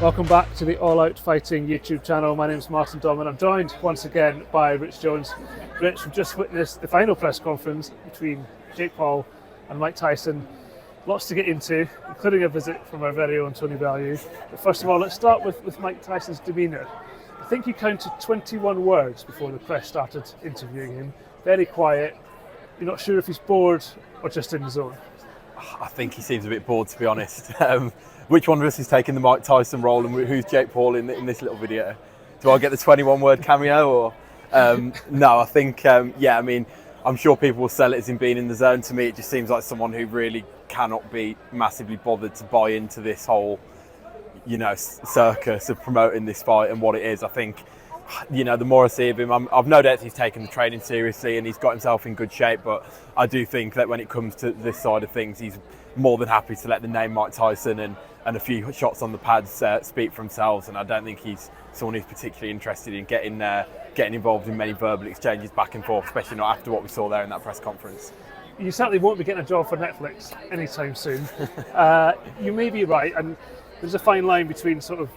Welcome back to the All Out Fighting YouTube channel. My name is Martin Dom and I'm joined once again by Rich Jones. Rich, we've just witnessed the final press conference between Jake Paul and Mike Tyson. Lots to get into, including a visit from our very own Tony Bellew. But first of all, let's start with Mike Tyson's demeanour. I think he counted 21 words before the press started interviewing him. Very quiet. You're not sure if he's bored or just in the zone. I think he seems a bit bored, to be honest. Which one of us is taking the Mike Tyson role and who's Jake Paul in this little video? Do I get the 21-word cameo or? No, I think, I'm sure people will sell it as him being in the zone. To me, it just seems like someone who really cannot be massively bothered to buy into this whole, circus of promoting this fight and what it is. I think, the more I see of him, I've no doubt he's taken the training seriously and he's got himself in good shape, but I do think that when it comes to this side of things, he's more than happy to let the name Mike Tyson and a few shots on the pads speak for themselves, and I don't think he's someone who's particularly interested in getting involved in many verbal exchanges back and forth, especially not after what we saw there in that press conference. You certainly won't be getting a job for Netflix anytime soon. You may be right, and there's a fine line between sort of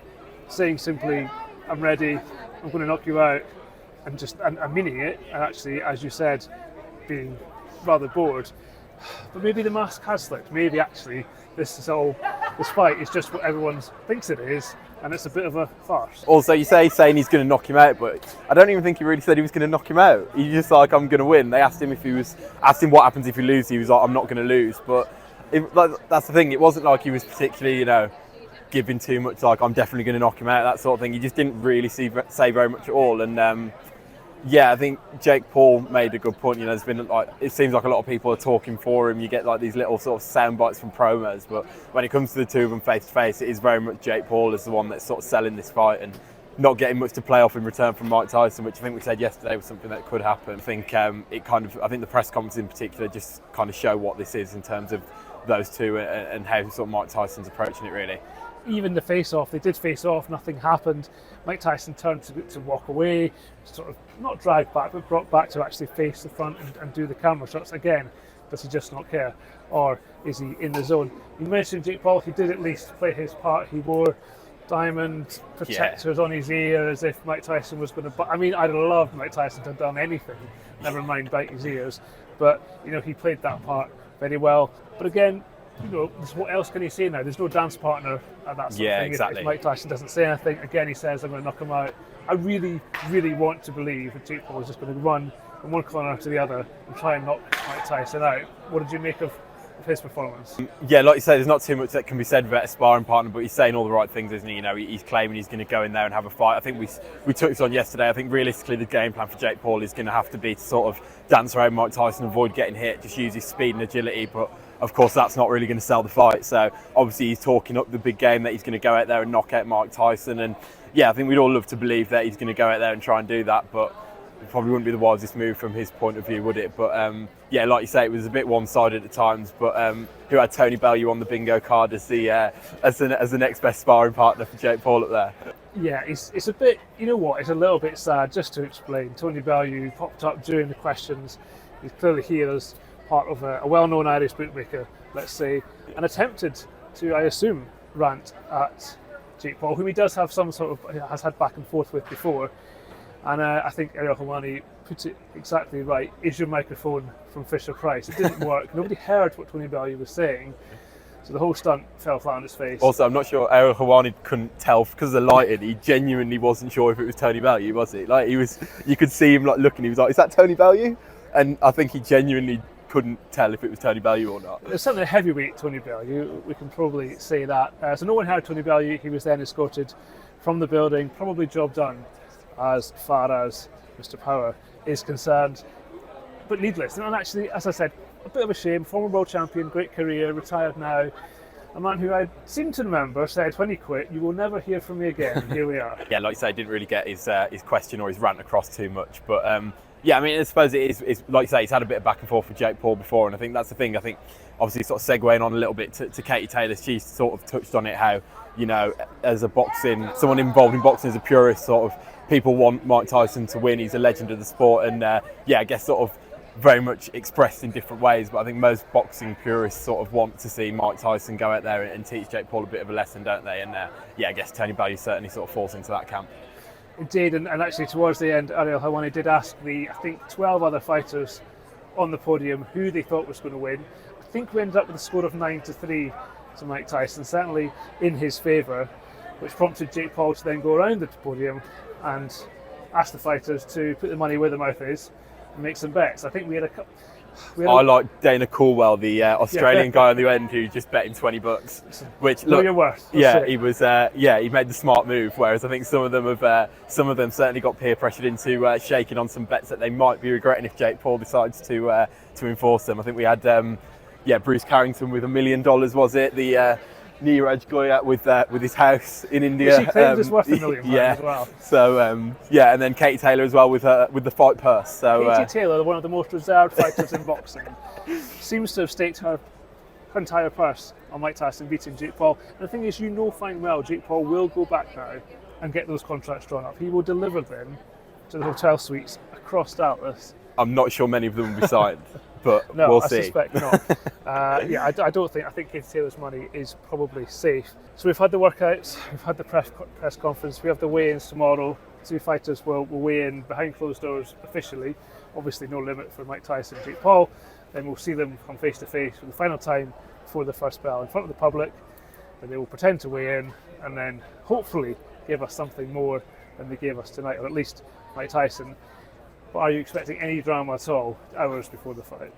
saying simply, I'm ready, I'm going to knock you out, and meaning it, and actually, as you said, being rather bored. But maybe the mask has slipped. Maybe actually this fight is just what everyone thinks it is, and it's a bit of a farce. Also, you saying he's going to knock him out, but I don't even think he really said he was going to knock him out. He's just like, I'm going to win. They asked him what happens if you lose. He was like, I'm not going to lose. But that's the thing. It wasn't like he was particularly, giving too much. Like, I'm definitely going to knock him out. That sort of thing. He just didn't really say very much at all. And I think Jake Paul made a good point. There's been it seems like a lot of people are talking for him. You get these little sort of sound bites from promos, but when it comes to the two of them face to face, it is very much Jake Paul as the one that's sort of selling this fight and not getting much to play off in return from Mike Tyson, which I think we said yesterday was something that could happen. I think I think the press conference in particular just kind of show what this is in terms of those two and how sort of Mike Tyson's approaching it really. Even the face-off, they did face off, nothing happened. Mike Tyson turned to walk away, sort of not dragged back, but brought back to actually face the front and do the camera shots. Again, does he just not care? Or is he in the zone? You mentioned Jake Paul, he did at least play his part. He wore diamond protectors on his ear as if Mike Tyson was going to... I'd love Mike Tyson to have done anything, never mind bite his ears. But, he played that part very well. But again, what else can he say now? There's no dance partner and that sort of thing. Exactly. If Mike Tyson doesn't say anything, again he says, I'm going to knock him out. I really, really want to believe that Jake Paul is just going to run from one corner to the other and try and knock Mike Tyson out. What did you make of his performance? Yeah, like you say, there's not too much that can be said about a sparring partner, but he's saying all the right things, isn't he? He's claiming he's going to go in there and have a fight. I think we touched on yesterday. I think realistically the game plan for Jake Paul is going to have to be to sort of dance around Mike Tyson, avoid getting hit, just use his speed and agility. But of course, that's not really going to sell the fight. So obviously he's talking up the big game that he's going to go out there and knock out Mike Tyson. And yeah, I think we'd all love to believe that he's going to go out there and try and do that, but it probably wouldn't be the wisest move from his point of view, would it? But like you say, it was a bit one-sided at times. But who had Tony Bellew on the bingo card as the next best sparring partner for Jake Paul up there? Yeah, it's a bit. It's a little bit sad. Just to explain, Tony Bellew popped up during the questions. He's clearly here as part of a well-known Irish bookmaker, let's say, and attempted to, I assume, rant at Jake Paul, whom he does have has had back and forth with before. And I think Ariel Helwani put it exactly right. Is your microphone from Fisher Price? It didn't work. Nobody heard what Tony Bellew was saying. So the whole stunt fell flat on his face. Also, I'm not sure Ariel Helwani couldn't tell because of the lighting. He genuinely wasn't sure if it was Tony Bellew, was he? You could see him looking. He was like, "Is that Tony Bellew?" And I think he genuinely couldn't tell if it was Tony Bellew or not. There's certainly a heavyweight Tony Bellew. We can probably say that. So no one heard Tony Bellew. He was then escorted from the building. Probably job done as far as Mr. Power is concerned. But needless. And actually, as I said, a bit of a shame. Former world champion, great career, retired now. A man who I seem to remember said when he quit, "You will never hear from me again." And here we are. Yeah, like you say, I didn't really get his question or his rant across too much. But I suppose it is like you say, he's had a bit of back and forth with Jake Paul before, and I think that's the thing. I think obviously sort of segueing on a little bit to Katie Taylor, she sort of touched on it, how, as someone involved in boxing as a purist, sort of people want Mike Tyson to win. He's a legend of the sport, and I guess sort of very much expressed in different ways, but I think most boxing purists sort of want to see Mike Tyson go out there and teach Jake Paul a bit of a lesson, don't they? And yeah, I guess Tony Bellew certainly sort of falls into that camp. Indeed, and actually towards the end, Ariel Helwani did ask the, I think, 12 other fighters on the podium who they thought was going to win. I think we ended up with a score of 9-3 to Mike Tyson, certainly in his favour, which prompted Jake Paul to then go around the podium and ask the fighters to put the money where their mouth is and make some bets. I think we had a couple. I like Dana Coolwell, the Australian guy on the end who just bet him $20. Which look, your worth. He was. He made the smart move. Whereas I think some of them certainly got peer pressured into shaking on some bets that they might be regretting if Jake Paul decides to enforce them. I think we had Bruce Carrington with $1 million, was it? The Neeraj Goyat with his house in India. Which he claimed is worth $1 million as well. So and then Katie Taylor as well with the fight purse. So Katie Taylor, one of the most reserved fighters in boxing, seems to have staked her entire purse on Mike Tyson beating Jake Paul. And the thing is, fine well, Jake Paul will go back now and get those contracts drawn up. He will deliver them to the hotel suites across Dallas. I'm not sure many of them will be signed. But no, we'll see. I suspect not. I don't think. I think Katie Taylor's money is probably safe. So we've had the workouts, we've had the press conference, we have the weigh-ins tomorrow. Two fighters will weigh in behind closed doors officially. Obviously, no limit for Mike Tyson and Jake Paul. Then we'll see them come face to face for the final time before the first bell in front of the public. And they will pretend to weigh in and then hopefully give us something more than they gave us tonight, or at least Mike Tyson. But are you expecting any drama at all hours before the fight?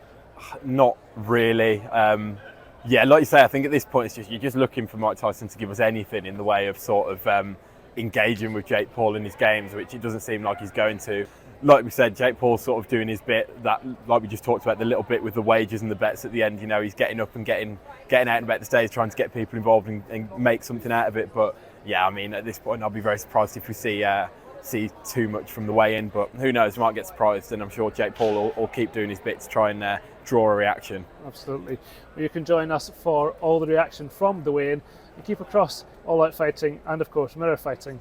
Not really. Like you say, I think at this point you're just looking for Mike Tyson to give us anything in the way of sort of engaging with Jake Paul in his games, which it doesn't seem like he's going to. Like we said, Jake Paul's sort of doing his bit, that like we just talked about, the little bit with the wages and the bets at the end. He's getting up and getting out and about the stage, trying to get people involved and make something out of it. But yeah, I mean, at this point I'll be very surprised if we see too much from the weigh-in, but who knows, we might get surprised, and I'm sure Jake Paul will keep doing his bit to try and draw a reaction. Absolutely. Well, you can join us for all the reaction from the weigh-in and keep across All Out Fighting and of course Mirror Fighting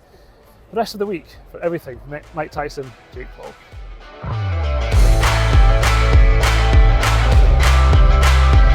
the rest of the week for everything Mike Tyson, Jake Paul.